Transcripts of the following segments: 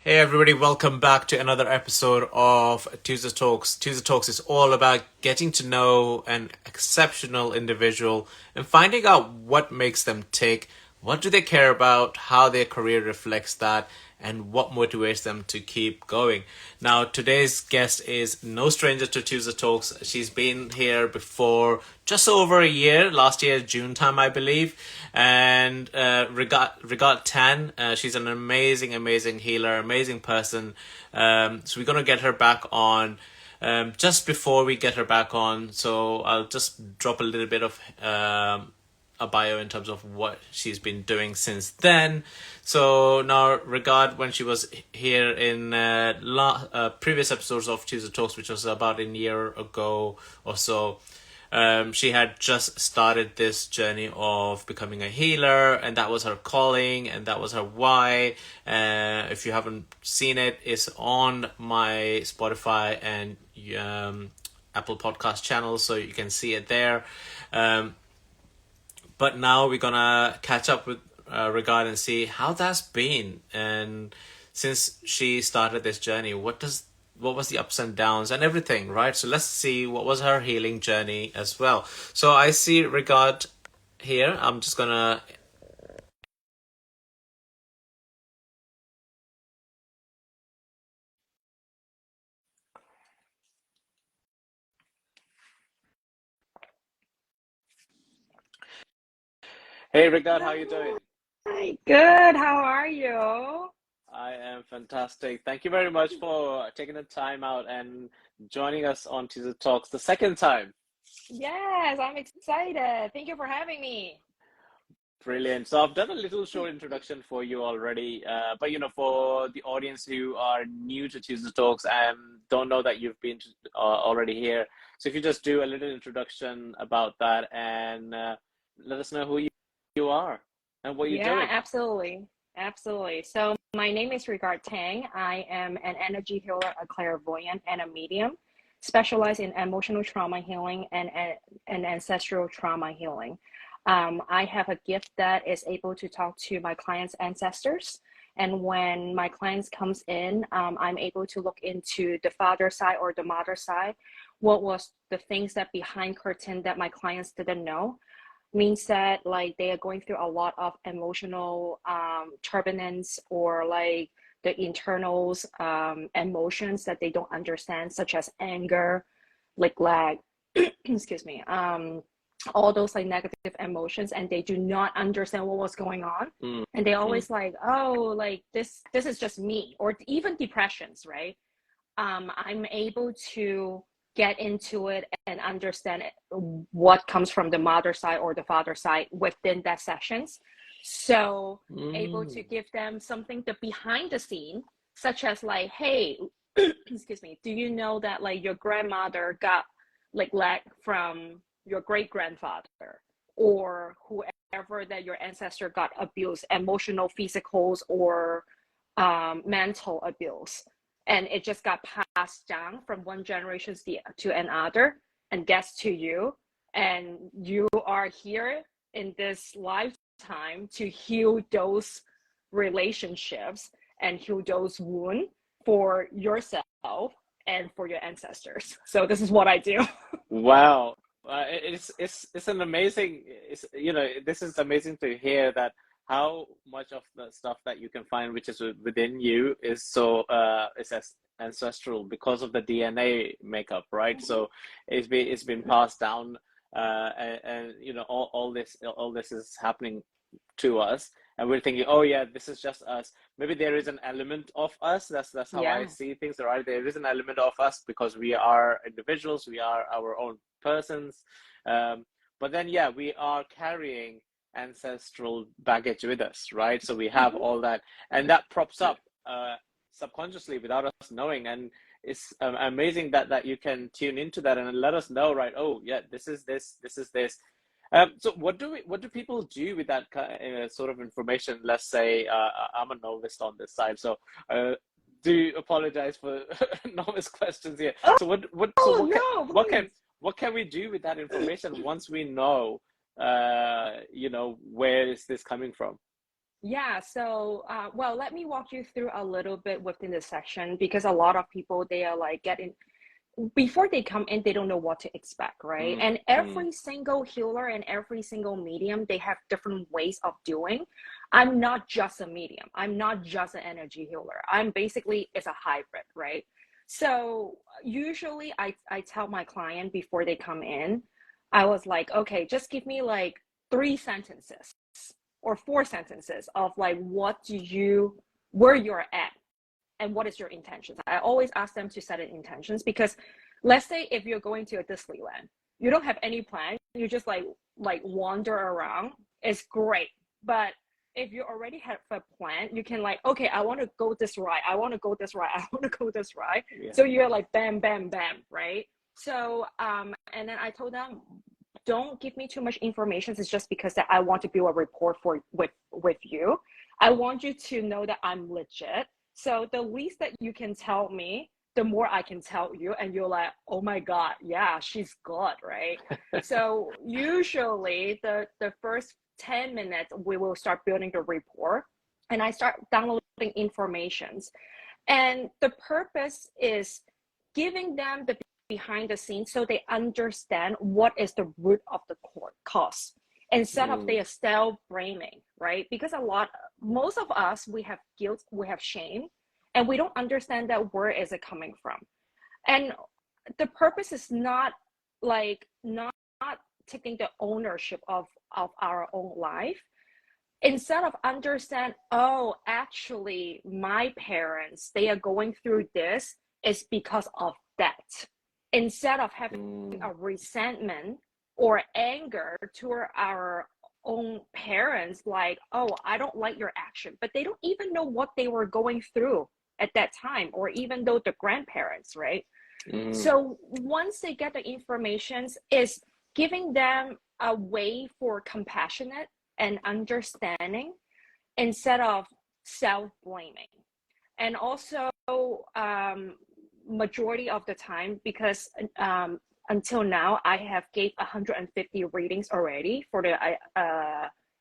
Hey everybody, welcome back to another episode of Tuesday Talks. Tuesday Talks is all about getting to know an exceptional individual and finding out what makes them tick, what do they care about, how their career reflects that, and what motivates them to keep going. Now, today's guest is no stranger to Tuesday Talks. She's been here before just over a year, last year, June time, I believe. And Regard Tang, she's an amazing healer, amazing person. So we're going to get her back on. Just before we get her back on, so I'll just drop a little bit of a bio in terms of what she's been doing since then. So now, Regard, when she was here in previous episodes of Tuesday Talks, which was about a year ago or so, she had just started this journey of becoming a healer, and that was her calling, and that was her why. If you haven't seen it, it's on my Spotify and Apple Podcast channel, so you can see it there. But now we're gonna catch up with Regard and see how that's been, and since she started this journey, what was the ups and downs and everything, right? So let's see what was her healing journey as well. So I see Regard here. I'm just gonna. Hey Regard, how you doing? Hi, good. How are you? I am fantastic. Thank you very much for taking the time out and joining us on Teaser Talks the second time. Yes, I'm excited. Thank you for having me. Brilliant. So I've done a little short introduction for you already, but for the audience who are new to Tuesday Talks and don't know that you've been already here, so if you just do a little introduction about that and let us know who you are and what you're Yeah, doing. absolutely. Absolutely. So my name is Regard Tang. I am an energy healer, a clairvoyant, and a medium, specialized in emotional trauma healing and ancestral trauma healing. I have a gift that is able to talk to my clients' ancestors. And when my clients comes in, I'm able to look into the father side or the mother side. What was the things that behind curtain that my clients didn't know? Means that like they are going through a lot of emotional turbulence, or like the internals emotions that they don't understand, such as anger, like excuse me, all those like negative emotions, and they do not understand what was going on. And they always like, oh, like this is just me, or even depressions, right? I'm able to get into it and understand what comes from the mother side or the father side within that sessions. So able to give them something the behind the scene, such as like, hey, excuse me, do you know that like your grandmother got like leg from your great grandfather, or whoever that your ancestor got abused, emotional, physicals, or mental abuse, and it just got passed down from one generation to another and gets to you, and you are here in this lifetime to heal those relationships and heal those wounds for yourself and for your ancestors. So this is what I do. Wow. It's an amazing, this is amazing to hear that how much of the stuff that you can find which is within you is so is as ancestral because of the DNA makeup, right? So it's been passed down, and all this is happening to us, and we're thinking, oh yeah, this is just us. Maybe there is an element of us. That's how I Yeah. see things, right? There is an element of us because we are individuals, we are our own persons, but then yeah, we are carrying ancestral baggage with us, right? So we have all that, and that props up subconsciously without us knowing, and it's amazing that you can tune into that and let us know, right? Oh yeah, this is this. So what do people do with that sort of information? Let's say I'm a novice on this side, so do apologize for novice questions here. So Oh no, please. what can we do with that information once we know where is this coming from? Yeah, so well, let me walk you through a little bit within the section because a lot of people they are like getting before they come in, they don't know what to expect, right? Mm, And mm, every single healer and every single medium, they have different ways of doing. I'm not just a medium. I'm not just an energy healer. I'm basically it's a hybrid, right? So usually I tell my client before they come in, I was like, okay, just give me like 3 sentences or 4 sentences of like what do you where you're at and what is your intentions. I always ask them to set an intentions because let's say if you're going to a Disneyland, you don't have any plan, you just like wander around, it's great. But if you already have a plan, you can like, okay, I want to go this ride, I want to go this ride, I want to go this ride. yeah. So you're like bam, bam, bam, right? So and then I told them don't give me too much information. It's just because that I want to build a rapport for with you. I want you to know that I'm legit. So the least that you can tell me, the more I can tell you, and you're like, oh my God, yeah, she's good, right? So usually the first 10 minutes we will start building the rapport and I start downloading informations. And the purpose is giving them the behind the scenes so they understand what is the root of the cause instead of Mm, they are still blaming, right? Because most of us, we have guilt, we have shame, and we don't understand that where is it coming from. And the purpose is not not taking the ownership of our own life instead of understand, oh, actually my parents they are going through this is because of that, instead of having mm, a resentment or anger toward our own parents like, oh, I don't like your action, but they don't even know what they were going through at that time, or even though the grandparents, right? mm. So once they get the information is giving them a way for compassionate and understanding instead of self-blaming. And also majority of the time, because until now I have gave 150 readings already for the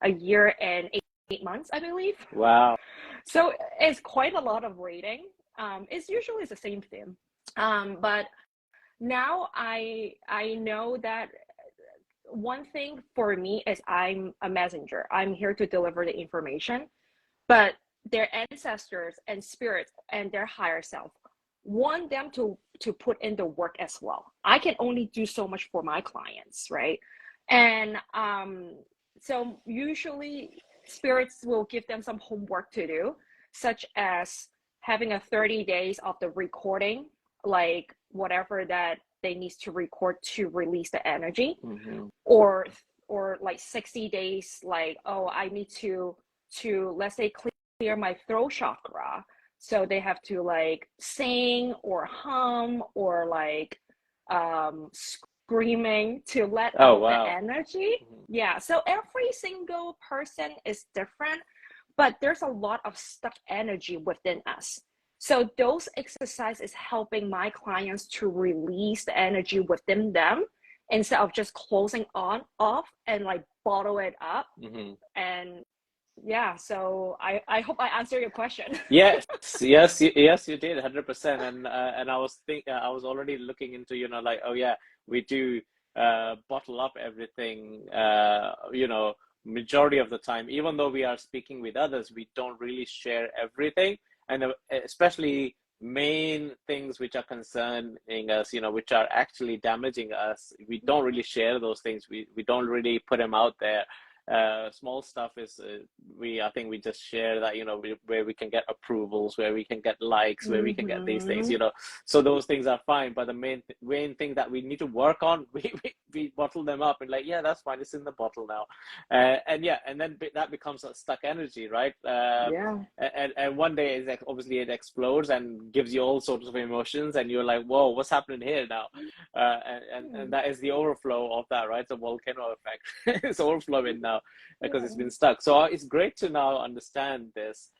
a year and 8 months, I believe. Wow. So it's quite a lot of reading. It's usually the same theme, but now I know that one thing for me is I'm a messenger. I'm here to deliver the information, but their ancestors and spirits and their higher self want them to put in the work as well. I can only do so much for my clients, right? And so usually spirits will give them some homework to do, such as having a 30 days of the recording, like whatever that they need to record to release the energy, Hmm. or like 60 days, like, oh, I need to let's say clear my throat chakra, so they have to like sing or hum or like screaming to let Oh, out the wow. energy. Mhm. Yeah, so every single person is different, but there's a lot of stuck energy within us. So those exercises helping my clients to release the energy within them instead of just closing on off and like bottle it up. Mhm. And yeah, so I hope I answered your question. Yes, yes, yes, you did 100%. And I was already looking into, like, oh yeah, we do bottle up everything, majority of the time. Even though we are speaking with others, we don't really share everything, and especially main things which are concerning us, which are actually damaging us. We don't really share those things. We don't really put them out there. Small stuff is I think we just share that, where we can get approvals, where we can get likes, where we can get these things, Mm-hmm. so those things are fine. But the main thing that we need to work on, we bottle them up and like, yeah, that's fine, it's in the bottle now. And yeah, and then that becomes a stuck energy, right? Yeah. And one day obviously it explodes and gives you all sorts of emotions, and you're like, whoa, what's happening here now? And that is the overflow of that, right? It's a volcano effect. It's overflowing now because it's Yeah. been stuck. So it's great to now understand this,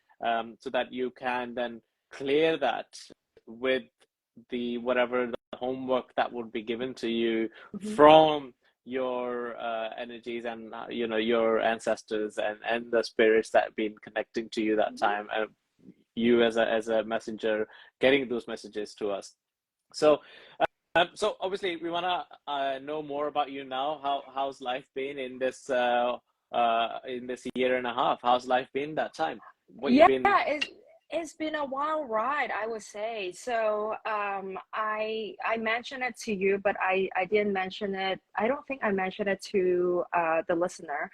so that you can then clear that with the whatever the homework that would be given to you Mm-hmm. from your energies and your ancestors and the spirits that have been connecting to you that time, and you as a messenger getting those messages to us. So so obviously we want to know more about you now. How's life been in this year and a half? How's life been that time? What you've Yeah, been? it's been a wild ride, I would say. So I mentioned it to you, but I didn't mention it. I don't think I mentioned it to the listener.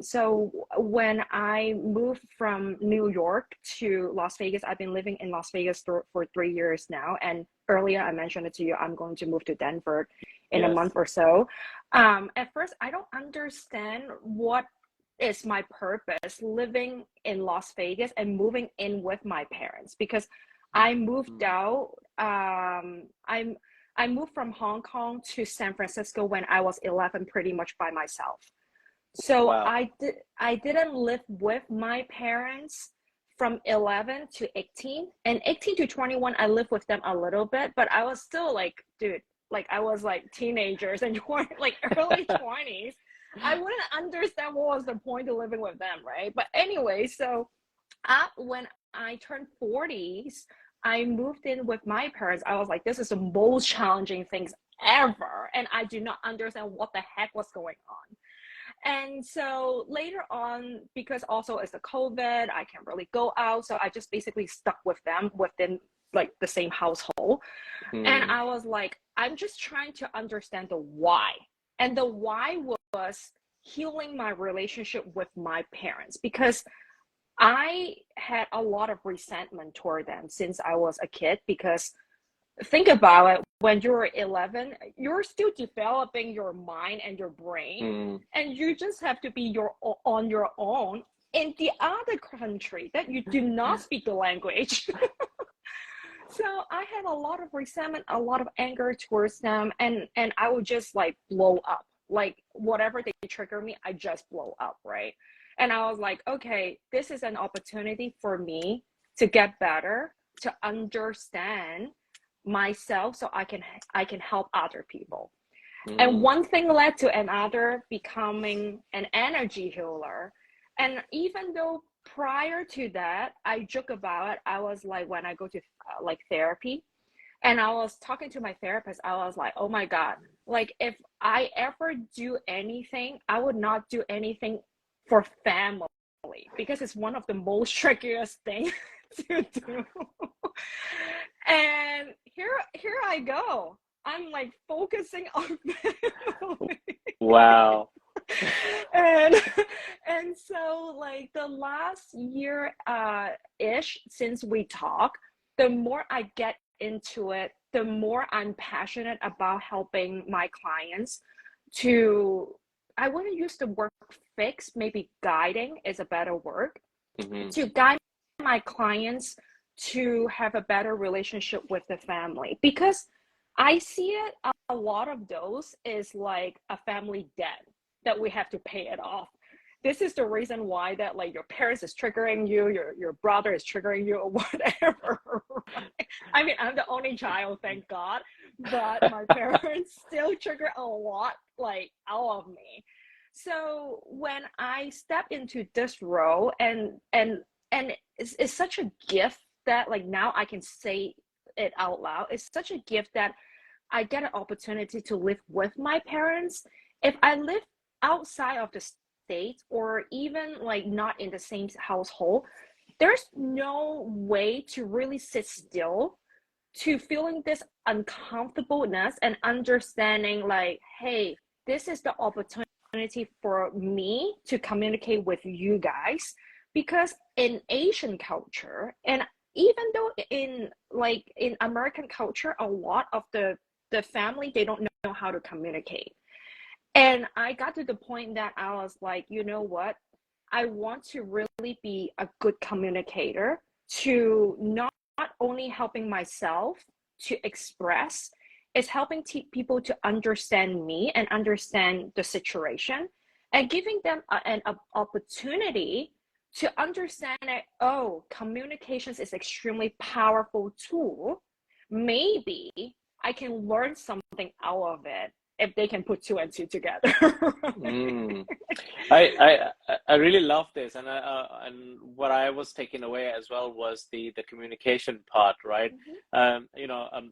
So when I moved from New York to Las Vegas, I've been living in Las Vegas for 3 years now. And earlier I mentioned it to you, I'm going to move to Denver in a Yes. month or so. At first, I don't understand what is my purpose living in Las Vegas and moving in with my parents, because I moved out. I moved from Hong Kong to San Francisco when I was 11, pretty much by myself. So Wow. I didn't live with my parents from 11 to 18, and 18 to 21 I lived with them a little bit, but I was still like, dude, like I was like teenagers and like early 20s. I wouldn't understand what was the point of living with them, right? But anyway, so when I turned 40s, I moved in with my parents. I was like, this is the most challenging things ever, and I do not understand what the heck was going on. And so later on, because also it's the COVID, I can't really go out. So I just basically stuck with them within like the same household. And Mm. I was like, I'm just trying to understand the why. And the why was healing my relationship with my parents, because I had a lot of resentment toward them since I was a kid. Because think about it, when you're 11, you're still developing your mind and your brain, Mm. and you just have to be on your own in the other country that you do not speak the language. So I had a lot of resentment, a lot of anger towards them, and I would just like blow up. Like whatever they trigger me, I just blow up, right? And I was like, okay, this is an opportunity for me to get better, to understand myself, so I can help other people. And Mm. one thing led to another, becoming an energy healer. And even though prior to that, I joke about it, I was like, when I go to like therapy, and I was talking to my therapist, I was like, oh my God, like if I ever do anything, I would not do anything for family, because it's one of the most trickiest things to do. And here I go. I'm like focusing on family. Wow. and and so like the last year ish since we talk, the more I get into it, the more I'm passionate about helping my clients to, I wouldn't use the word fix, maybe guiding is a better word, Hmm. to guide my clients to have a better relationship with the family. Because I see it, a lot of those is like a family debt that we have to pay it off. This is the reason why that like your parents is triggering you, your brother is triggering you, or whatever. Right? I mean, I'm the only child, thank God, but my parents still trigger a lot like out of me. So when I step into this role, and it's such a gift that like now I can say it out loud. It's such a gift that I get an opportunity to live with my parents. If I live outside of the state, or even like not in the same household, there's no way to really sit still to feeling this uncomfortableness and understanding like, hey, this is the opportunity for me to communicate with you guys. Because in Asian culture, and even though in American culture, a lot of the family, they don't know how to communicate. And I got to the point that I was like, you know what? I want to really be a good communicator, to not only helping myself to express, is helping people to understand me and understand the situation, and giving them an opportunity to understand that, oh, communications is extremely powerful tool. Maybe I can learn something out of it, if they can put two and two together. Mm. I really love this, and and what I was taking away as well was the communication part, right? Mhm.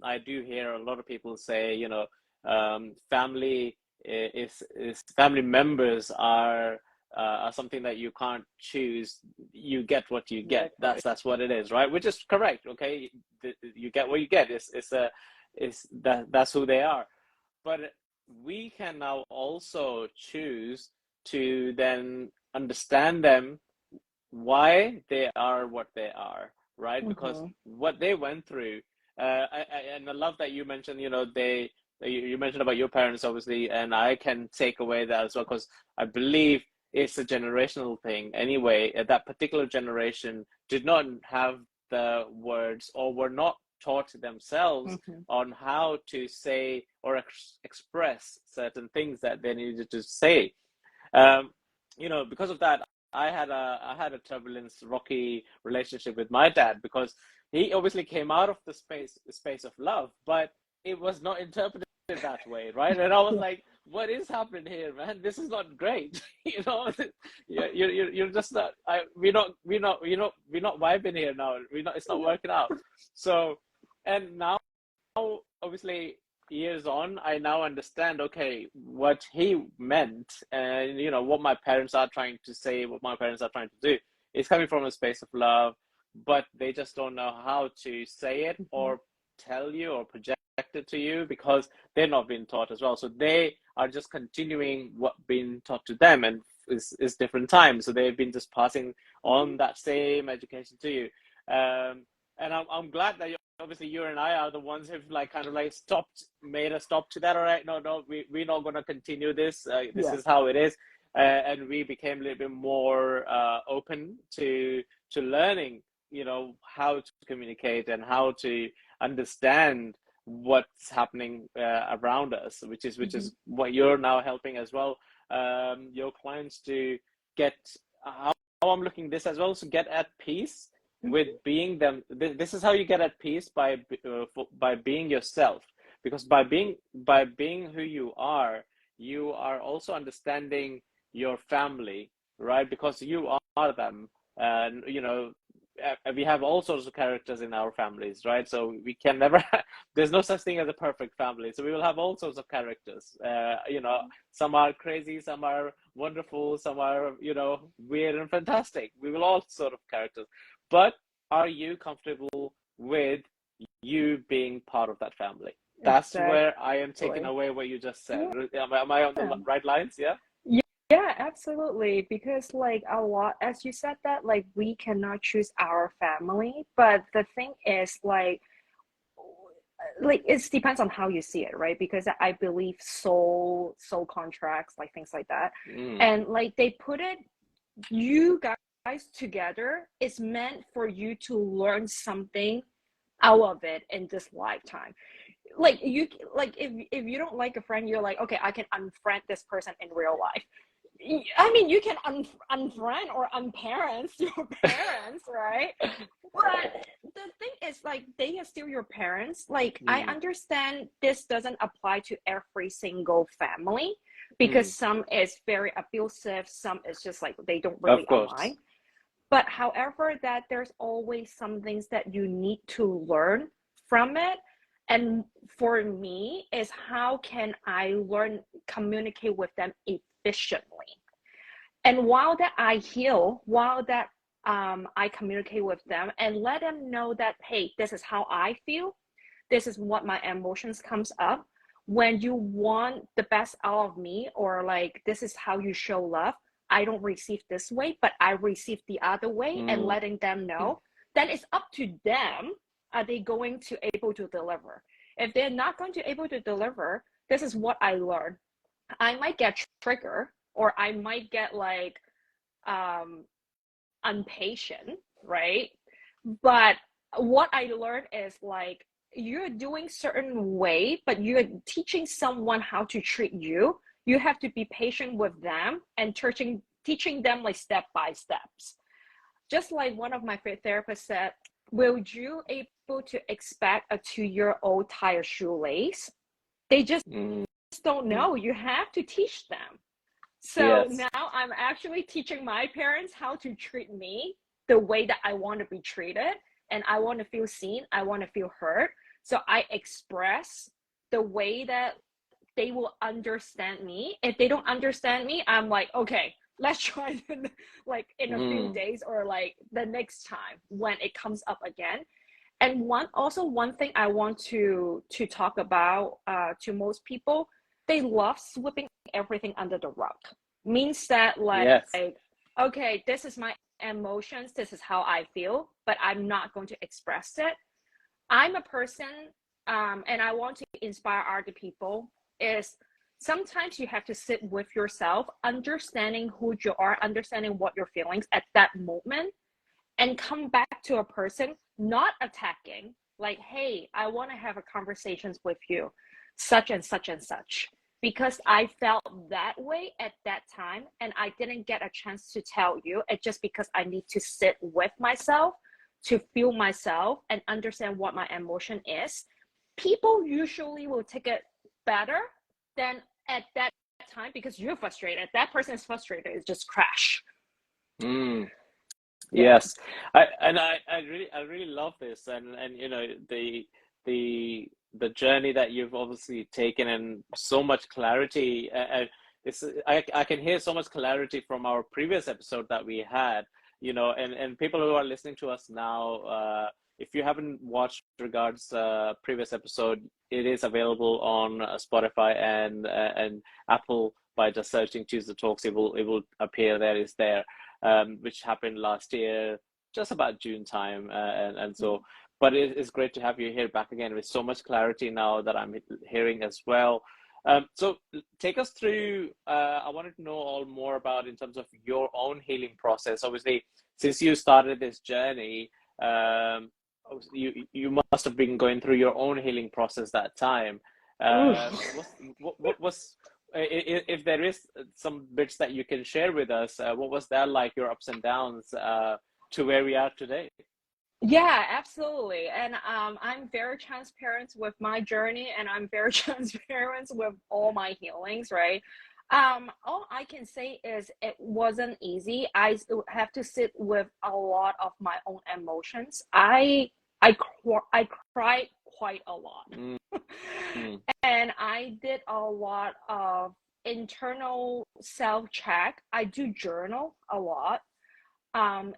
I do hear a lot of people say, family is family members are something that you can't choose. You get what you Yeah, get. right. That's what it is, right? Which is correct. Okay, you get what you get. That's who they are. But we can now also choose to then understand them, why they are what they are, right? Because Hmm. what they went through, and I love that you mentioned, you mentioned about your parents, obviously, and I can take away that as well, because I believe it's a generational thing. Anyway, that particular generation did not have the words, or were not taught themselves Hmm. on how to say or express certain things that they needed to say. Um, because of that, I had a turbulent, rocky relationship with my dad, because he obviously came out of the space of love, but it was not interpreted that way, right? And I was Yeah. like, "What is happening here, man? This is not great." You're just not. We're not vibing here now. It's not working out. So, and now, obviously, years on, I now understand, okay, what he meant, and what my parents are trying to say, what my parents are trying to do is coming from a space of love, but they just don't know how to say it, Hmm. or tell you, or project it to you, because they're not being taught as well. So they are just continuing what being taught to them, and is different times. So they've been just passing Hmm. on that same education to you. And I'm glad that obviously you and I are the ones who've like kind of like made a stop to that. All right, no, we're not going to continue this. This Yeah. is how it is, and we became a little bit more open to learning, how to communicate and how to understand what's happening around us, which Hmm. is what you're now helping as well, your clients to get, how I'm looking this as well, so get at peace with Hmm. being them. This is how you get at peace, by being yourself, because by being who you are also understanding your family, right? Because you are them, and we have all sorts of characters in our families, right? So we can never there's no such thing as a perfect family, so we will have all sorts of characters. Some are crazy, some are wonderful, some are weird and fantastic. We will all sort of characters, but are you comfortable with you being part of that family? That's Exactly. where I am taking away what you just said. Yeah. Am I on the right lines? Yeah. Yeah, absolutely. Because like a lot, as you said that, like we cannot choose our family, but the thing is like it depends on how you see it, right? Because I believe soul contracts, like things like that. Mm, And like they put it, you guys together is meant for you to learn something out of it in this lifetime. Like you, like if you don't like a friend, you're like, okay, I can unfriend this person in real life. I mean, you can unfriend or unparent your parents, right? But the thing is, like, they are still your parents. Like, I mm, understand this doesn't apply to every single family because mm. some is very abusive, some is just like they don't Of really course. align. But however, that there's always some things that you need to learn from it. And for me, is how can I learn communicate with them efficiently? And while that I heal, while that I communicate with them and let them know that, hey, this is how I feel, this is what my emotions comes up. When you want the best out of me, or like this is how you show love, I don't receive this way, but I receive the other way, and Mm, letting them know, then it's up to them. Are they going to able to deliver? If they're not going to able to deliver, this is what I learned. I might get triggered, or I might get like um impatient, right? But what I learned is like you're doing certain way, but you're teaching someone how to treat you. You have to be patient with them and teaching them like step by steps. Just like one of my therapists said, will you able to expect a 2-year-old tie a shoelace? They just mm. don't know. You have to teach them. So Yes. now I'm actually teaching my parents how to treat me the way that I want to be treated. And I want to feel seen. I want to feel heard. So I express the way that they will understand me. If they don't understand me, I'm like, okay, let's try like in a few Mm. days or like the next time when it comes up again. And one thing I want to talk about to most people, they love sweeping everything under the rug. Means that like, Yes. okay, this is my emotions, this is how I feel, but I'm not going to express it. I'm a person, and I want to inspire other people. Is sometimes you have to sit with yourself, understanding who you are, understanding what your feelings at that moment, and come back to a person, not attacking, like, hey, I want to have a conversations with you, such and such and such, because I felt that way at that time and I didn't get a chance to tell you. It's just because I need to sit with myself to feel myself and understand what my emotion is. People usually will take it better than at that time because you're frustrated. That person is frustrated, it's just crash. Mm. Yeah. Yes, I really love this, and the journey that you've obviously taken, and so much clarity. It's I can hear so much clarity from our previous episode that we had. And people who are listening to us now, if you haven't watched Regard's previous episode, it is available on Spotify and Apple by just searching Tuesday Talks. It will appear there. It's there, which happened last year, just about June time, and so. But it's great to have you here back again with so much clarity now that I'm hearing as well. So take us through. I wanted to know all more about in terms of your own healing process. Obviously, since you started this journey, you must have been going through your own healing process that time. What was if there is some bits that you can share with us, what was that like, your ups and downs to where we are today? Yeah, absolutely. And I'm very transparent with my journey and I'm very transparent with all my healings, right? All I can say is it wasn't easy. I have to sit with a lot of my own emotions. I cried quite a lot. Mm, mm, And I did a lot of internal self-check. I do journal a lot.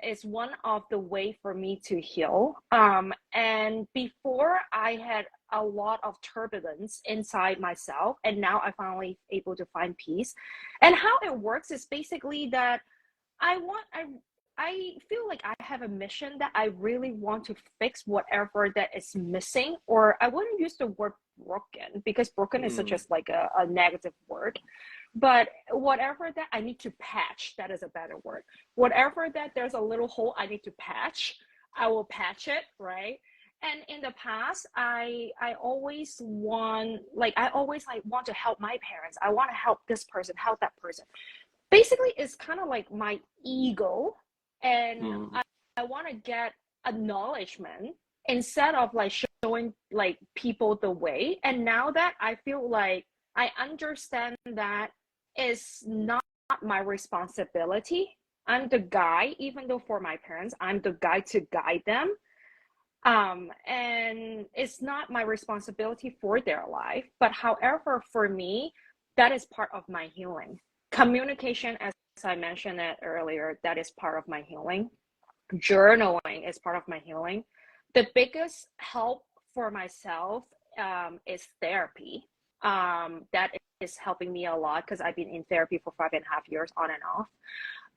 Is one of the way for me to heal. And before I had a lot of turbulence inside myself, and now I finally able to find peace. And how it works is basically that I want I feel like I have a mission that I really want to fix whatever that is missing, or I wouldn't use the word broken because broken is such mm, as like a negative word, but whatever that I need to patch, that is a better word. Whatever that there's a little hole I need to patch, I will patch it, right? And in the past, I always want want to help my parents. I want to help this person, help that person. Basically, it's kind of like my ego, and mm, I want to get acknowledgement instead of like showing like people the way. And now that I feel like I understand that it's not my responsibility. I'm the guy, even though for my parents, I'm the guy to guide them. And it's not my responsibility for their life. But however, for me, that is part of my healing. Communication, as I mentioned it earlier, that is part of my healing. Journaling is part of my healing. The biggest help for myself is therapy. That is helping me a lot because I've been in therapy for 5.5 years on and off.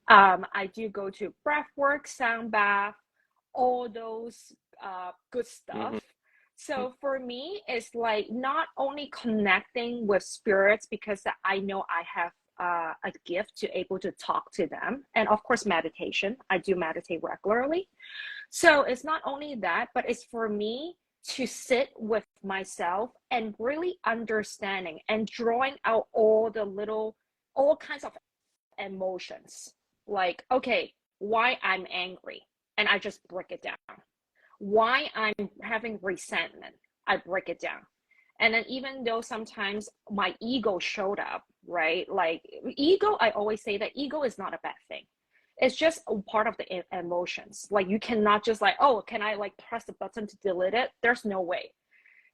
I do go to breath work, sound bath, all those good stuff. mhm, So for me, it's like not only connecting with spirits because I know I have a gift to able to talk to them, and of course meditation. I do meditate regularly. So it's not only that, but it's for me to sit with myself and really understanding and drawing out all kinds of emotions. Like, okay, why I'm angry, and I just break it down. Why I'm having resentment, I break it down. And then even though sometimes my ego showed up, right? Like ego, I always say that ego is not a bad thing. It's just a part of the emotions. Like you cannot just like, oh, can I like press the button to delete it? There's no way.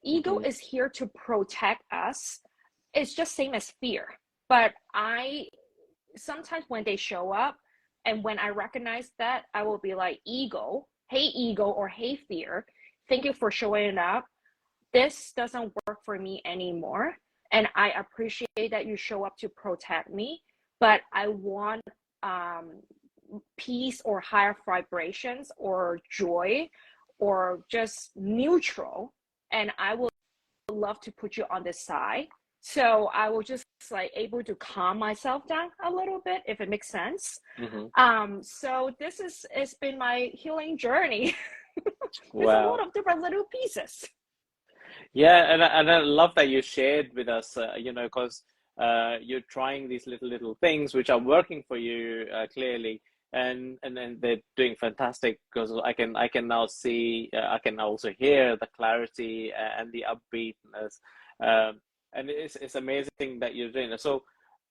Ego Mm-hmm. is here to protect us. It's just same as fear. But I sometimes when they show up and when I recognize that, I will be like, ego, or hey fear, thank you for showing up. This doesn't work for me anymore. And I appreciate that you show up to protect me, but I want peace or higher vibrations or joy or just neutral. And I would love to put you on this side. So I will just like able to calm myself down a little bit, if it makes sense. So this is it's been my healing journey. There's a lot Wow. of different little pieces. Yeah, and I love that you shared with us, because you're trying these little things which are working for you clearly, and then they're doing fantastic because I can now see, I can also hear the clarity and the upbeatness, and it's amazing that you're doing it. So,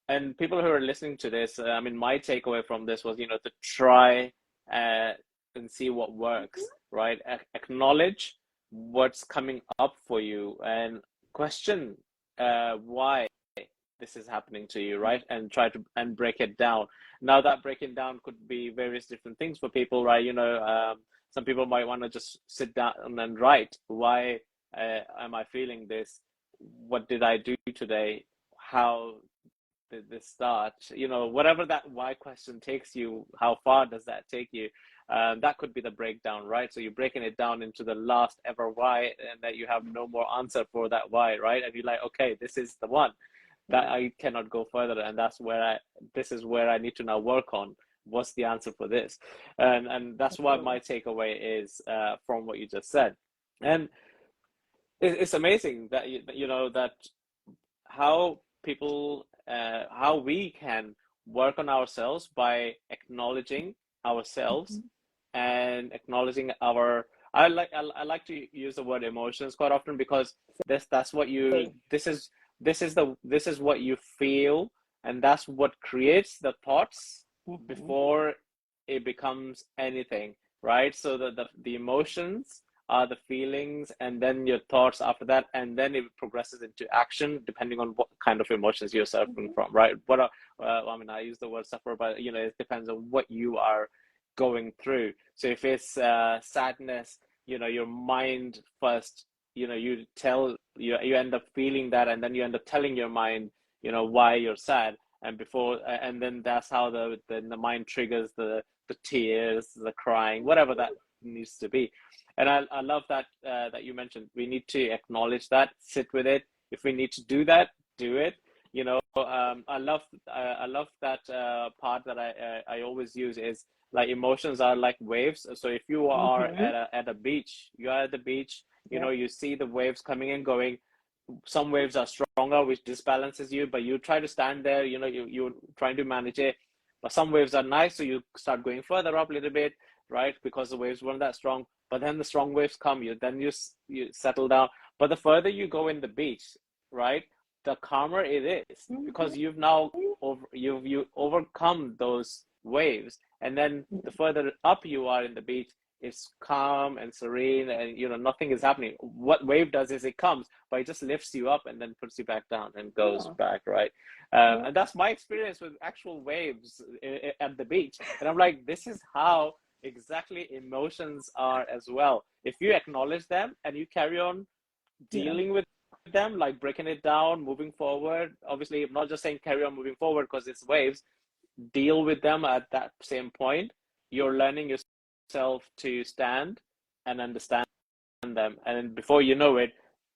and people who are listening to this, I mean, my takeaway from this was, to try uh, and see what works, right? Acknowledge what's coming up for you and question why this is happening to you, right? And try to and break it down. Now that breaking down could be various different things for people, right? Some people might want to just sit down and write, why am I feeling this? What did I do today? How did this start? Whatever that why question takes you, how far does that take you? That could be the breakdown, right? So you're breaking it down into the last ever why, and that you have no more answer for that why, right? And you're like, okay, this is the one that Yeah. I cannot go further, and this is where I need to now work on. What's the answer for this? And that's what my Absolutely. takeaway is from what you just said. And it's amazing that that how people how we can work on ourselves by acknowledging ourselves Mhm. and acknowledging our I like to use the word emotions quite often because that's what you Okay. this is what you feel, and that's what creates the thoughts Mhm. before it becomes anything, right? So the emotions are the feelings, and then your thoughts after that, and then it progresses into action depending on what kind of emotions you're suffering Mhm. from, right? I mean, I use the word suffer, but it depends on what you are going through. So if it's sadness, your mind first, you end up feeling that, and then you end up telling your mind, why you're sad, and then that's how the mind triggers the tears, the crying, whatever that needs to be. And I love that you mentioned we need to acknowledge that, sit with it. If we need to do that, do it. I love that part that I always use is like emotions are like waves. So if you are Mhm. at a beach, you are at the beach, Yep. you see the waves coming and going. Some waves are stronger, which disbalances you, but you try to stand there, you're trying to manage it. But some waves are nice, so you start going further up a little bit, right? Because the waves weren't that strong. But then the strong waves come, you settle down. But the further you go in the beach, right, the calmer it is because Mhm. you've now you overcome those waves, and then the further up you are in the beach, it's calm and serene, and nothing is happening. What wave does is it comes, but it just lifts you up and then puts you back down and goes Yeah. back, right? Yeah. And that's my experience with actual waves at the beach, and I'm like, this is how exactly emotions are as well. If you acknowledge them and you carry on Yeah. dealing with them, like breaking it down, moving forward. Obviously, I'm not just saying carry on moving forward because it's waves. Deal with them at that same point. You're learning yourself to stand and understand them. And before you know it,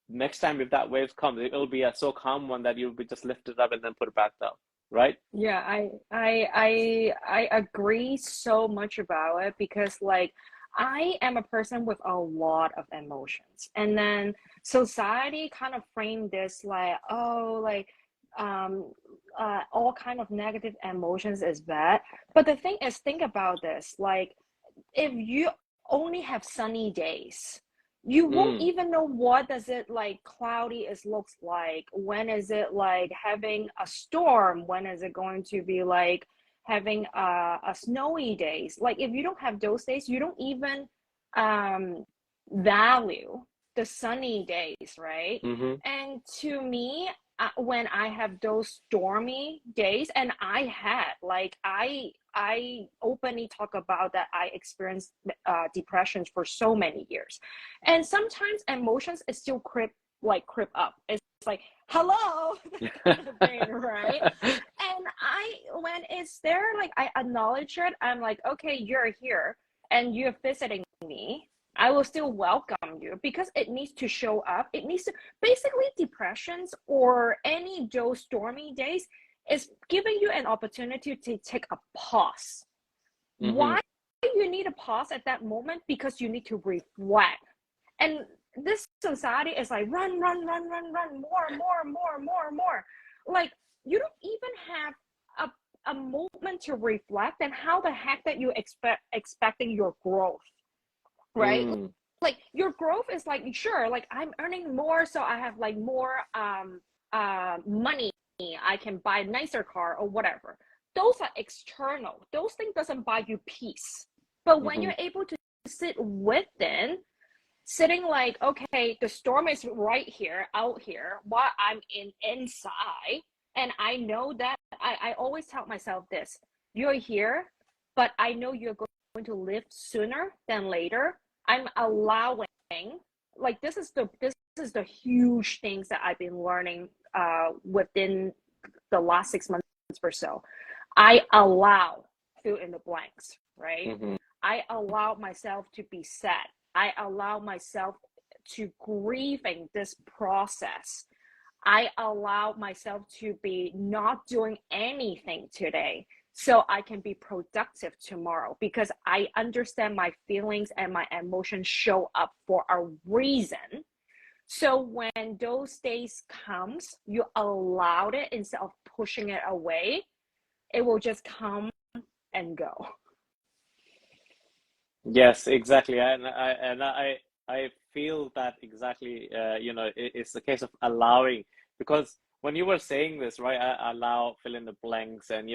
next time if that wave comes, it'll be a so calm one that you'll be just lifted up and then put it back down. Right? Yeah, I agree so much about it because like I am a person with a lot of emotions. And then society kind of framed this like, oh, like um all kind of negative emotions is bad. But the thing is, think about this, like if you only have sunny days, You won't even know what does it like cloudy is looks like. When is it like having a storm? When is it going to be like having a snowy days? Like if you don't have those days, you don't even value the sunny days, right? And to me, when I have those stormy days, and I openly talk about that I experienced depressions for so many years, and sometimes emotions is still creep up. It's like hello, kind of thing, right? And when it's there, like I acknowledge it. I'm like, okay, you're here and you're visiting me. I will still welcome you because it needs to show up. It needs to basically depressions or any those stormy days is giving you an opportunity to take a pause. Why you need a pause at that moment? Because you need to reflect. And this society is like run, more. Like you don't even have a moment to reflect. And how the heck that you expecting your growth? Right? Like your growth is like, sure, like I'm earning more, so I have like more money, I can buy a nicer car or whatever. Those are external. Those things doesn't buy you peace. But when you're able to sit within, sitting like, okay, the storm is right here, out here, while I'm inside, and I know that I always tell myself this: you're here, but I know you're going to live sooner than later. I'm allowing, like this is the huge things that I've been learning within the last 6 months or so. I allow fill in the blanks, right? I allow myself to be sad. I allow myself to grieving this process. I allow myself to be not doing anything today, so I can be productive tomorrow, because I understand my feelings and my emotions show up for a reason. So when those days comes, you allowed it instead of pushing it away, it will just come and go. Yes, exactly. I feel that exactly. It's the case of allowing, because when you were saying this, right, I allow, fill in the blanks, and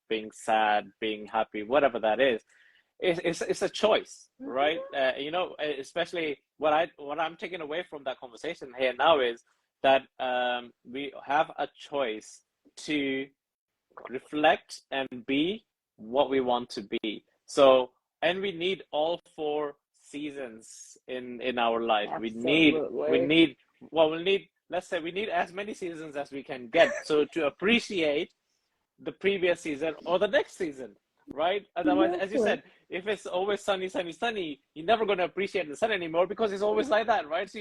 being sad, being happy, whatever that is, it's a choice, right? Especially what I'm taking away from that conversation here now is that we have a choice to reflect and be what we want to be. So, and we need all 4 seasons in our life. Absolutely. Let's say we need as many seasons as we can get, so to appreciate the previous season or the next season, right? Otherwise, as you said, if it's always sunny, you're never going to appreciate the sun anymore, because it's always like that, right? So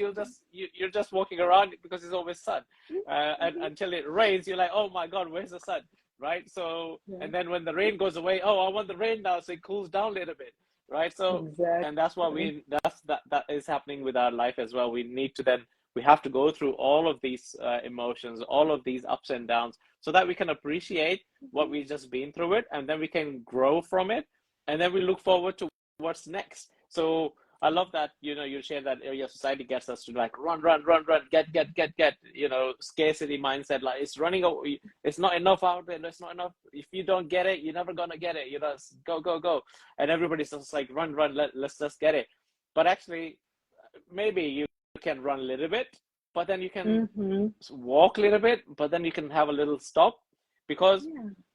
you're just walking around because it's always sun, and until it rains, you're like, oh my God, where's the sun, right? So, and then when the rain goes away, oh, I want the rain now, so it cools down a little bit, right? So, and that's what that is happening with our life as well. We have to go through all of these emotions, all of these ups and downs, so that we can appreciate what we've just been through it, and then we can grow from it, and then we look forward to what's next. So I love that, you share that your society gets us to like run, get, scarcity mindset, like it's running, it's not enough out there, it's not enough. If you don't get it, you're never gonna get it, go. And everybody's just like, run, let's just get it. But actually, maybe you can run a little bit, but then you can walk a little bit, but then you can have a little stop, because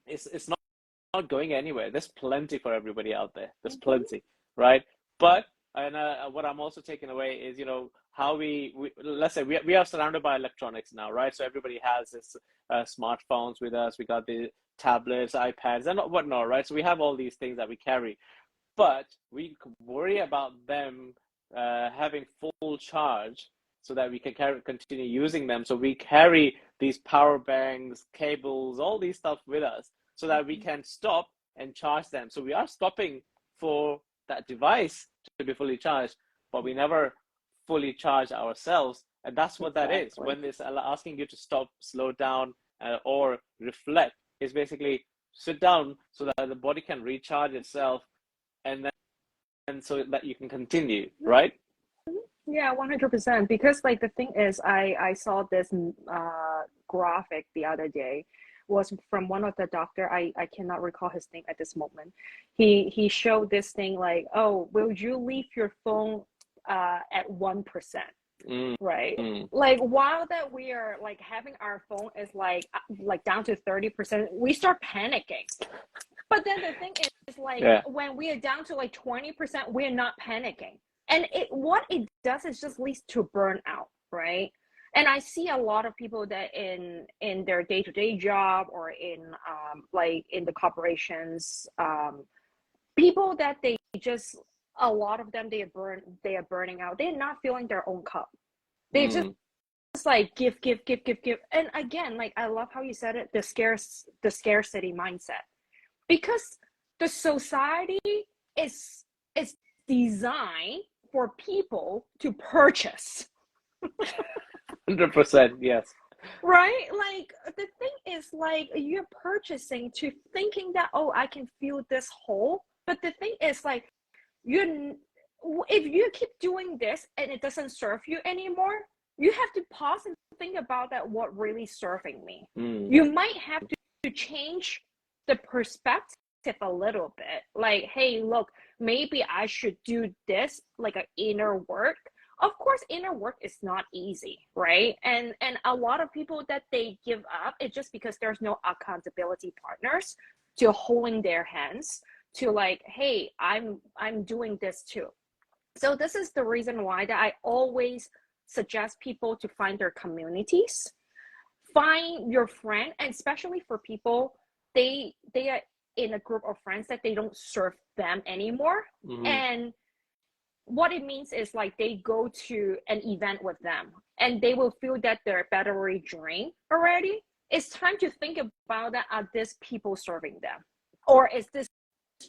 it's not going anywhere. There's plenty for everybody out there. There's plenty, right? But what I'm also taking away is how we let's say we are surrounded by electronics now, right? So everybody has this smartphones with us. We got the tablets, iPads, and whatnot, right? So we have all these things that we carry, but we worry about them having full charge, so that we can continue using them. So we carry these power banks, cables, all these stuff with us, so that we can stop and charge them. So we are stopping for that device to be fully charged, but we never fully charge ourselves. And that's what that is. When it's asking you to stop, slow down, or reflect, is basically sit down so that the body can recharge itself, and so that you can continue, right? Yeah, 100%. Because like the thing is, I saw this graphic the other day, was from one of the doctor. I cannot recall his name at this moment. He showed this thing like, oh, will you leave your phone at 1%? Mm, Right. mm, Like while that we are like having our phone is like down to 30%, we start panicking. But then the thing is like yeah. when we are down to like 20%, we're not panicking. And it what it does is just leads to burnout, right? And I see a lot of people that in their day-to-day job or in like in the corporations, people that they just a lot of them they are burning out. They're not feeling their own cup. They just Mm, like give. And again, like I love how you said it, the scarcity mindset. Because the society is is designed for people to purchase, 100%. Yes. right? Like the thing is like you're purchasing to thinking that, oh, I can feel this hole. But the thing is like you if you keep doing this and it doesn't serve you anymore, you have to pause and think about that, what really serving me. Mm, You might have to change the perspective a little bit, like, hey, look, maybe I should do this, like an inner work. Of course inner work is not easy, right? And a lot of people that they give up, it's just because there's no accountability partners to holding their hands to like, hey, I'm doing this too. So this is the reason why that I always suggest people to find their communities, find your friend, and especially for people they are in a group of friends that they don't serve them anymore. mm, And what it means is like they go to an event with them and they will feel that their battery drained already. It's time to think about that, are these people serving them, or is this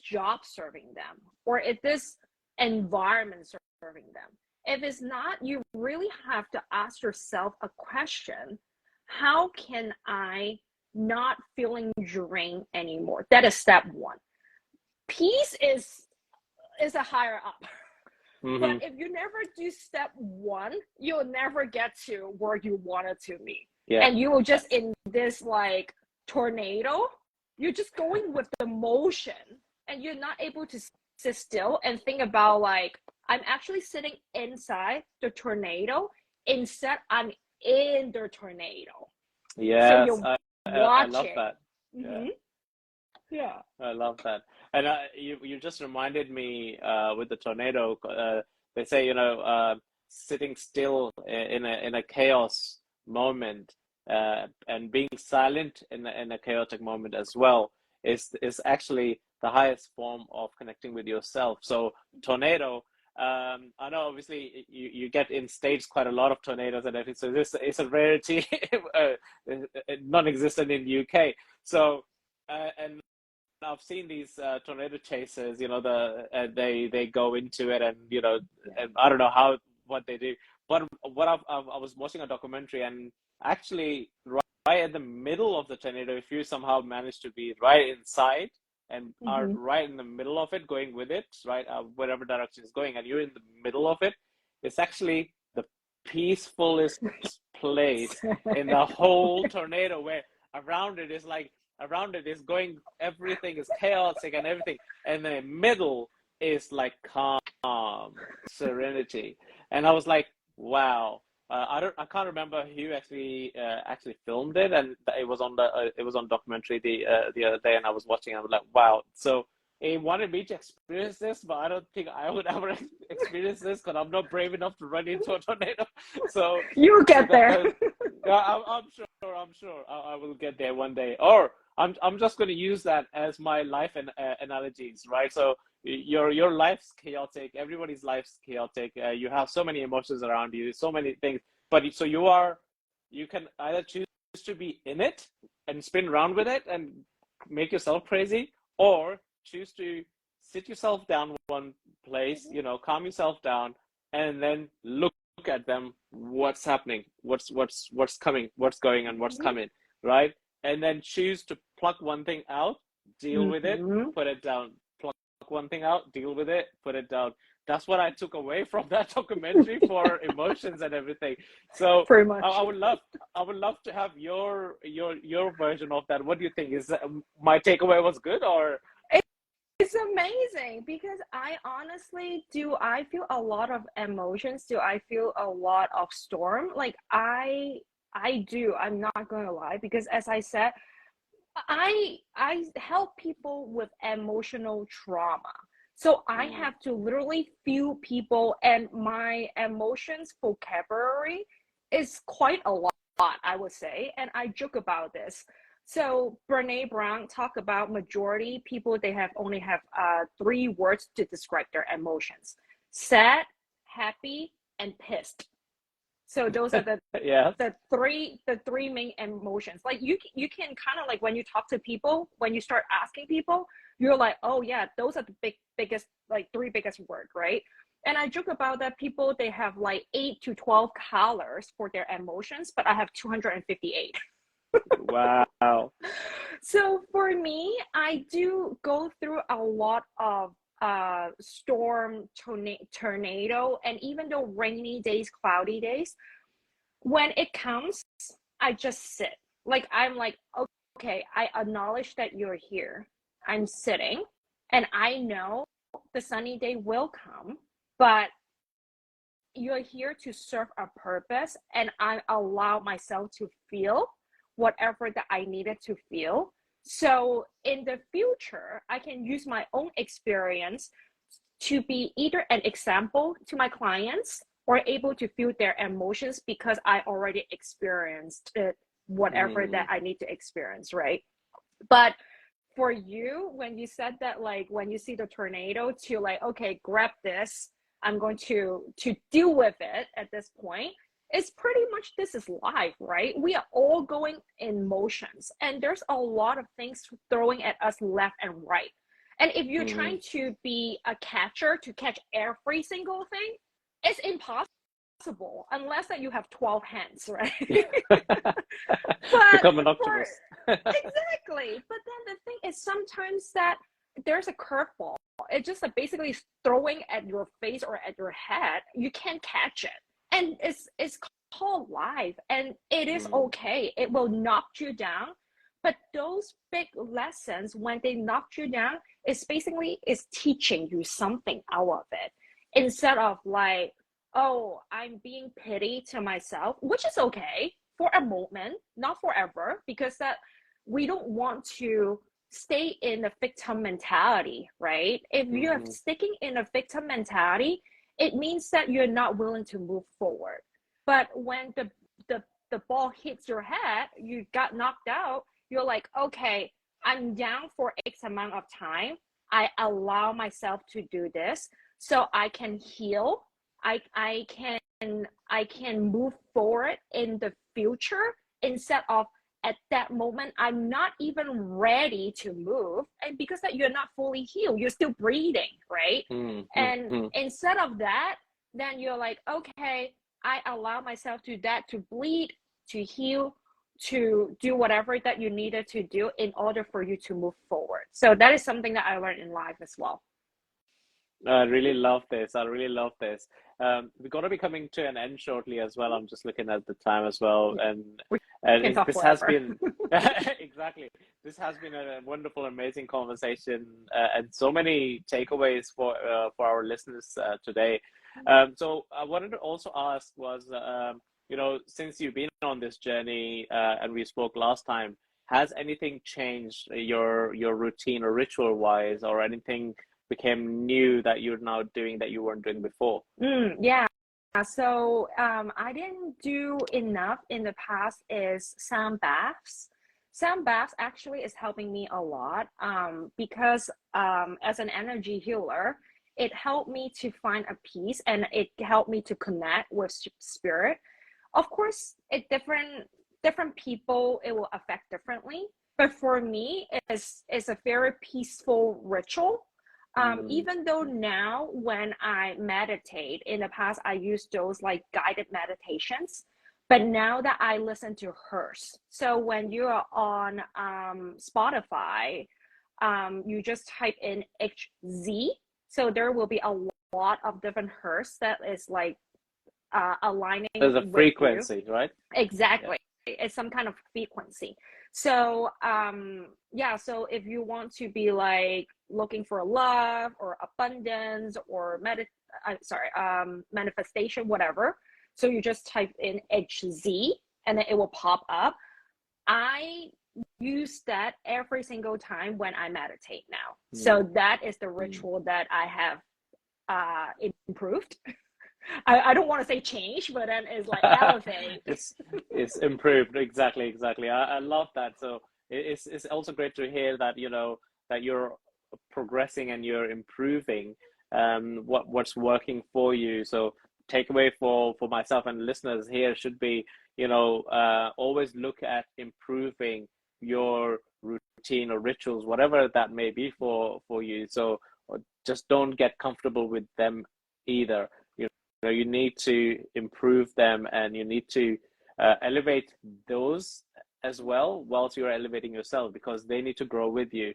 job serving them, or is this environment serving them? If it's not, you really have to ask yourself a question: how can I not feeling drained anymore? That is step one. Peace is a higher up. But mm-hmm. if you never do step one, you'll never get to where you wanted to be. Yeah. And you will just in this like tornado, you're just going with the motion and you're not able to sit still and think about like, I'm actually sitting inside the tornado instead I'm in the tornado. So Yes. you're I love watching. that. Yeah. Mm-hmm. Yeah. I love that. And you just reminded me with the tornado. They say, sitting still in a chaos moment and being silent in a chaotic moment as well is actually the highest form of connecting with yourself. So tornado. I know obviously you get in states quite a lot of tornadoes and everything. So this is a rarity, non-existent in the UK. So and I've seen these tornado chasers, they go into it and and I don't know what they do, but I was watching a documentary and actually right at the middle of the tornado, if you somehow manage to be right inside and are Mm-hmm. right in the middle of it, going with it, right, whatever direction it's going, and you're in the middle of it, it's actually the peacefulest place in the whole tornado, where around it is like around it is going, everything is chaotic and everything, and the middle is like calm serenity. And I was like, wow. I can't remember who actually filmed it, and it was on documentary the other day, and I was watching and I was like, wow. So he wanted me to experience this, but I don't think I would ever experience this because I'm not brave enough to run into a tornado. So You'll so get there. I'm sure I will get there one day. Or I'm just going to use that as my life analogies, right? So your life's chaotic. Everybody's life's chaotic. You have so many emotions around you, so many things. But so you can either choose to be in it and spin around with it and make yourself crazy, or choose to sit yourself down one place, calm yourself down, and then look at them, what's happening, what's coming, what's going, and what's coming, right? And then choose to pluck one thing out, deal with it, Mm-hmm. put it down, pluck one thing out, deal with it, put it down. that's what I took away from that documentary for emotions and everything. So Pretty much. I would love to have your version of that. What do you think? Is my takeaway was good, or? It's amazing because I honestly I feel a lot of emotions. Do I feel a lot of storm? Like I do. I'm not going to lie, because as I said, I help people with emotional trauma. So I Mm, have to literally feel people, and my emotions vocabulary is quite a lot, I would say. And I joke about this. So Brene Brown talk about majority people, they only have three words to describe their emotions: sad, happy, and pissed. So those are yes. the three main emotions. Like you can kind of, like, when you talk to people, when you start asking people, you're like, oh yeah, those are the biggest, like, three biggest word, right? And I joke about that. People, they have like 8 to 12 colors for their emotions, but I have 258. Wow. So for me, I do go through a lot of storm, tornado, and even though rainy days, cloudy days, when it comes, I just sit. Like, I'm like, okay, I acknowledge that you're here. I'm sitting, and I know the sunny day will come, but you're here to serve a purpose, and I allow myself to feel whatever that I needed to feel. So in the future, I can use my own experience to be either an example to my clients or able to feel their emotions, because I already experienced it, whatever that Mm, I need to experience, right? But for you, when you said that, like, when you see the tornado, to like, okay, grab this, I'm going to deal with it at this point, it's pretty much, this is life, right? We are all going in motions, and there's a lot of things throwing at us left and right. And if you're mm. trying to be a catcher to catch every single thing, it's impossible unless that you have 12 hands, right? But Become an for optimist. exactly. But then the thing is, sometimes that there's a curveball. It's just like basically throwing at your face or at your head. You can't catch it. And it's called life, and it is Mm, okay. It will knock you down. But those big lessons, when they knock you down, it's basically is teaching you something out of it. Instead of like, oh, I'm being pity to myself, which is okay for a moment, not forever, because that we don't want to stay in the victim mentality, right? If you're mhm. sticking in a victim mentality, it means that you're not willing to move forward. But when the the ball hits your head, you got knocked out, you're like, okay, I'm down for X amount of time. I allow myself to do this so I can heal. I can move forward in the future, instead of at that moment I'm not even ready to move, and because that you're not fully healed, you're still breathing, right? Mm, mm, And mm. instead of that, then you're like, okay, I allow myself to bleed, to heal, to do whatever that you needed to do in order for you to move forward. So that is something that I learned in life as well. I really love this. I really love this. We're going to be coming to an end shortly as well. I'm just looking at the time as well, We and can talk this has forever. been exactly. This has been a wonderful, amazing conversation, and so many takeaways for our listeners today. So I wanted to also ask was, since you've been on this journey, and we spoke last time, has anything changed your routine or ritual wise, or anything became new that you're now doing that you weren't doing before? Yeah. So I didn't do enough in the past is sound baths. Sound baths actually is helping me a lot, because as an energy healer, it helped me to find a peace, and it helped me to connect with spirit. Of course, different people, it will affect differently. But for me, it's a very peaceful ritual. Mm, Even though now when I meditate, in the past I used those like guided meditations, but now that I listen to hers. So when you are on Spotify, you just type in HZ, so there will be a lot of different hertz that is like aligning There's a with frequency, you. right? Exactly. It's some kind of frequency. So yeah, so if you want to be like looking for love or abundance or manifestation, whatever, so you just type in HZ and then it will pop up. I use that every single time when I meditate now. So that is the ritual that I have improved. I don't want to say change, but then it's like elevate. It's improved. Exactly. I love that. So it's also great to hear that, you know, that you're progressing and you're improving what's working for you. So takeaway for myself and listeners here should be, you know, always look at improving your routine or rituals, whatever that may be for you. So just don't get comfortable with them either. You know, you need to improve them, and you need to elevate those as well whilst you're elevating yourself, because they need to grow with you,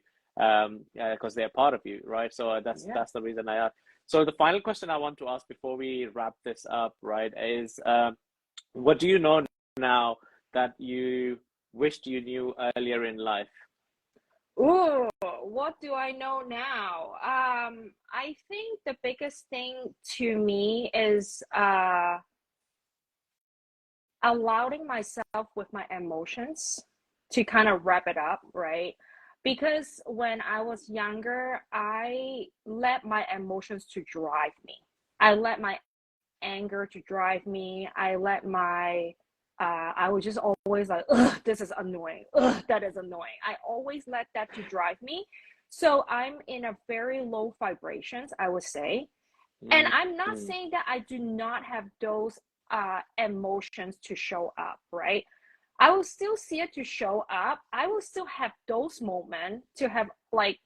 because they're part of you, right? So that's the reason I asked. So the final question I want to ask before we wrap this up, right, is what do you know now that you wished you knew earlier in life? Ooh, what do I know now? I think the biggest thing to me is allowing myself with my emotions to kind of wrap it up, right? Because when I was younger, I let my emotions to drive me. I let my anger to drive me. I let my I was just always like, ugh, this is annoying. Ugh, that is annoying. I always let that to drive me. So I'm in a very low vibrations, I would say. And I'm not saying that I do not have those emotions to show up, right? I will still see it to show up. I will still have those moments to have like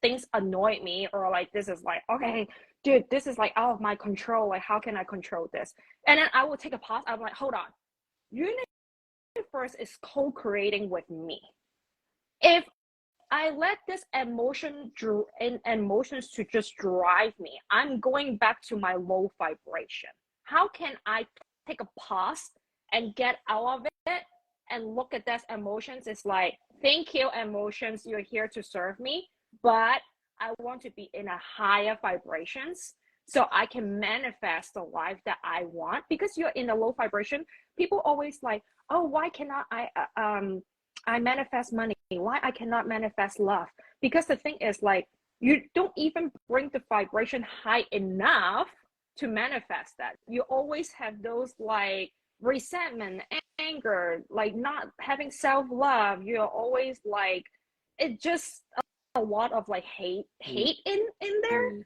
things annoy me, or like this is like, okay, dude, this is like out of my control. Like, how can I control this? And then I will take a pause. I'm like, hold on. Universe is co-creating with me. If I let this emotions to just drive me, I'm going back to my low vibration. How can I take a pause and get out of it and look at those emotions? It's like, thank you, emotions, you're here to serve me, but I want to be in a higher vibrations so I can manifest the life that I want. Because you're in a low vibration, people always like, oh, why cannot I manifest money? Why I cannot manifest love? Because the thing is, like, you don't even bring the vibration high enough to manifest that. You always have those like resentment, anger, like not having self-love. You're always like, it just a lot of like hate in there.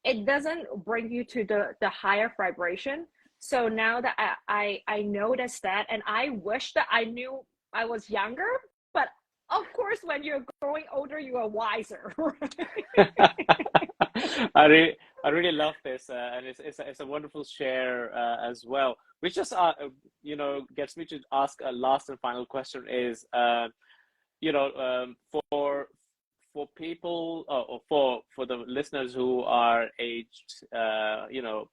It doesn't bring you to the higher vibration. So now that I noticed that, and I wish that I knew I was younger, but of course, when you're growing older, you are wiser. I really love this, and it's a wonderful share as well. Which just you know, gets me to ask a last and final question: is you know, for people, or for the listeners who are aged you know,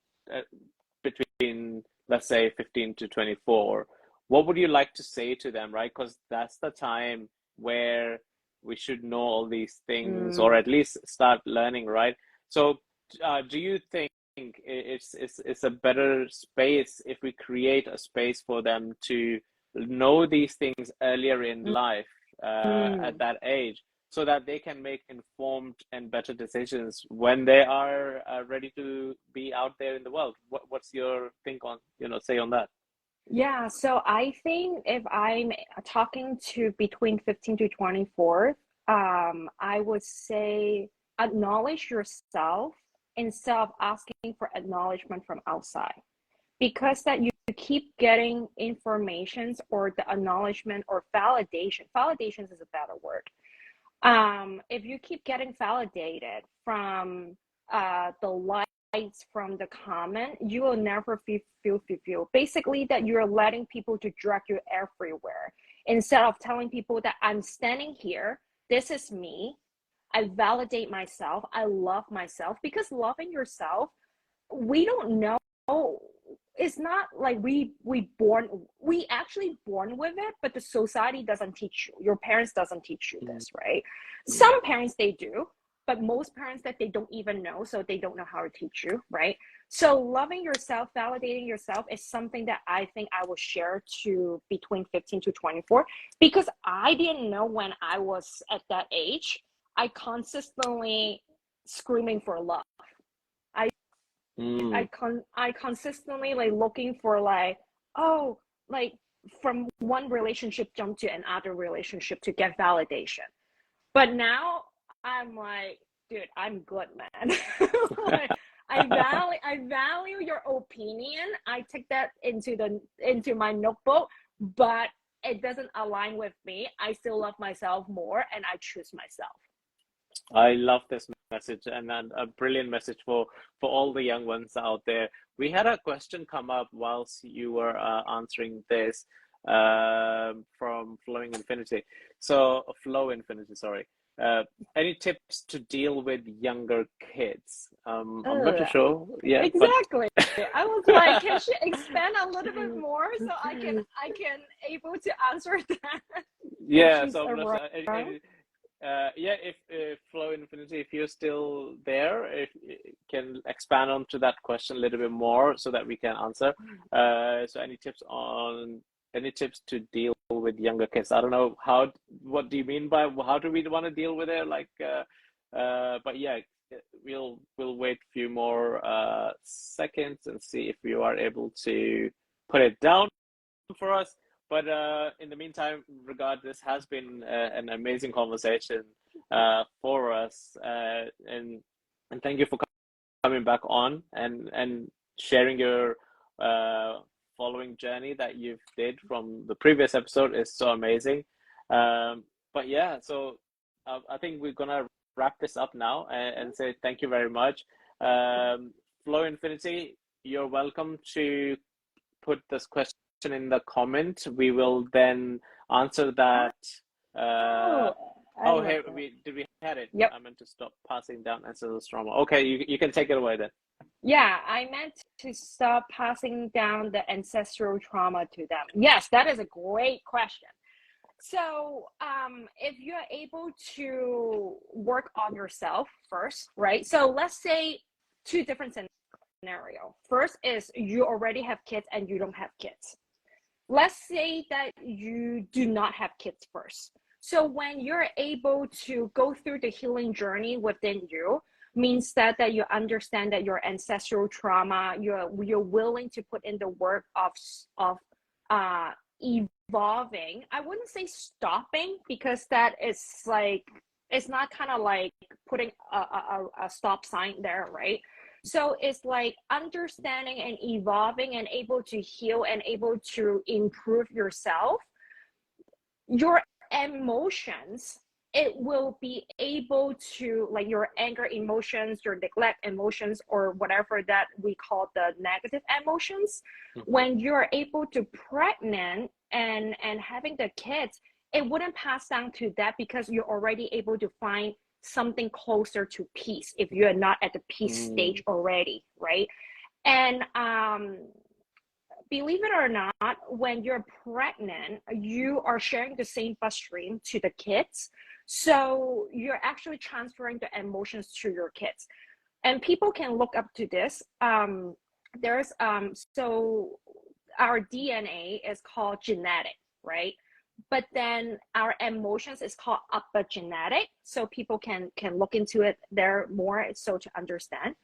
between, let's say, 15 to 24, what would you like to say to them, right? Because that's the time where we should know all these things, or at least start learning, right? So do you think it's a better space if we create a space for them to know these things earlier in life, at that age, so that they can make informed and better decisions when they are ready to be out there in the world? What's your think on, you know, say on that? Yeah, so I think if I'm talking to between 15 to 24, I would say acknowledge yourself instead of asking for acknowledgement from outside. Because that you keep getting informations or the acknowledgement or validation. Validations is a better word. If you keep getting validated from the likes, from the comment, you will never feel fulfilled. Basically, that you're letting people to drag you everywhere instead of telling people that I'm standing here. This is me. I validate myself. I love myself, because loving yourself we don't know. It's not like we actually born with it, but the society doesn't teach you. Your parents doesn't teach you this, right? Some parents they do, but most parents that they don't even know, so they don't know how to teach you, right? So loving yourself, validating yourself is something that I think I will share to between 15 to 24, because I didn't know when I was at that age. I consistently screaming for love. I consistently like looking for like, oh, like from one relationship jump to another relationship to get validation. But now I'm like, dude, I'm good, man. Like, I value your opinion. I take that into my notebook, but it doesn't align with me. I still love myself more, and I choose myself. I love this message, and a brilliant message for all the young ones out there. We had a question come up whilst you were answering this from Flowing Infinity. So, Flow Infinity, sorry. Any tips to deal with younger kids? I'm not too sure. Yeah, exactly. I was like, can she expand a little bit more so I can able to answer that? Yeah, so yeah, if Flow Infinity, if you're still there, if you can expand onto that question a little bit more so that we can answer. So any tips to deal with younger kids? I don't know what do you mean by how do we want to deal with it? Like, but yeah, we'll wait a few more seconds and see if you are able to put it down for us. But in the meantime, Regard, this has been an amazing conversation for us, and thank you for coming back on and sharing your following journey that you've did from the previous episode is so amazing. But yeah, so I think we're gonna wrap this up now and say thank you very much. Flow Infinity, you're welcome to put this question in the comment. We will then answer that. Hey, we had it. Yep. I meant to stop passing down ancestral trauma. Okay, you can take it away then. Yeah, I meant to stop passing down the ancestral trauma to them. Yes, that is a great question. So if you're able to work on yourself first, right? So let's say two different scenarios. First is you already have kids and you don't have kids. Let's say that you do not have kids first. So when you're able to go through the healing journey within you, means that you understand that your ancestral trauma, you're willing to put in the work of evolving. I wouldn't say stopping, because that is like, it's not kind of like putting a stop sign there, right? So it's like understanding and evolving and able to heal and able to improve yourself. Your emotions, it will be able to, like your anger emotions, your neglect emotions, or whatever that we call the negative emotions. When you're able to pregnant and having the kids, it wouldn't pass down to that, because you're already able to find something closer to peace if you're not at the peace stage already, right? And believe it or not, when you're pregnant, you are sharing the same bloodstream to the kids. So you're actually transferring the emotions to your kids. And people can look up to this. There's so our DNA is called genetic, right? But then our emotions is called epigenetic. So people can look into it there more, so to understand.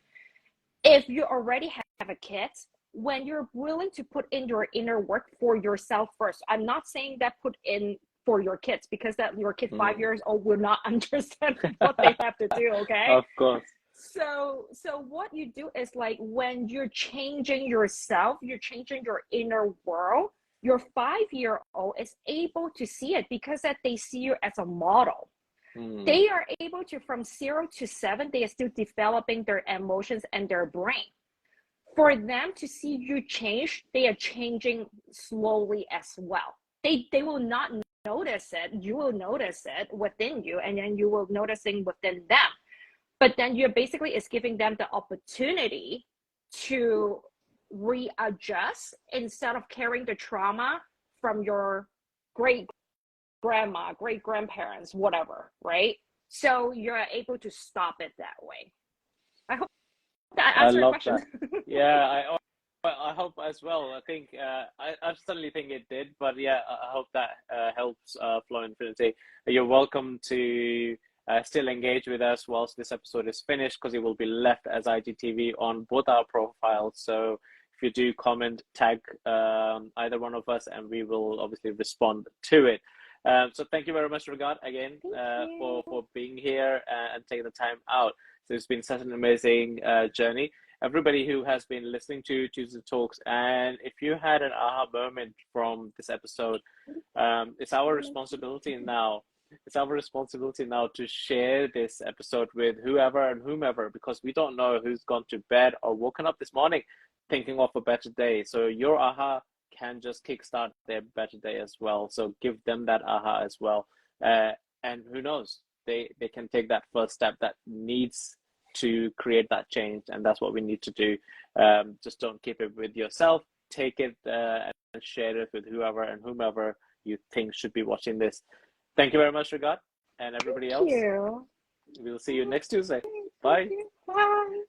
If you already have a kid, when you're willing to put in your inner work for yourself first, I'm not saying that put in for your kids, because that your kid 5 years old will not understand what they have to do, okay? Of course. So what you do is, like, when you're changing yourself, you're changing your inner world, your 5-year-old is able to see it, because that they see you as a model. They are able to, from 0 to 7, they are still developing their emotions and their brain. For them to see you change, they are changing slowly as well. They will not notice it. You will notice it within you, and then you will noticing within them. But then you're basically is giving them the opportunity to readjust instead of carrying the trauma from your great grandma, great grandparents, whatever, right? So you're able to stop it that way. I hope that I answered your love question. that. Yeah, I hope as well. I think I certainly think it did, but yeah, I hope that helps Flow Infinity. You're welcome to still engage with us whilst this episode is finished, because it will be left as IGTV on both our profiles. So if you do comment, tag either one of us, and we will obviously respond to it. So thank you very much, Regard, again for being here and taking the time out. So it's been such an amazing journey. Everybody who has been listening to Tuesday Talks, and if you had an aha moment from this episode, it's our responsibility now. It's our responsibility now to share this episode with whoever and whomever, because we don't know who's gone to bed or woken up this morning thinking of a better day. So your aha can just kickstart their better day as well. So give them that aha as well. And who knows, they can take that first step that needs to create that change, and that's what we need to do. Just don't keep it with yourself. Take it and share it with whoever and whomever you think should be watching this. Thank you very much, Regard, and everybody else. Thank you. We'll see you next Tuesday. Bye. Bye.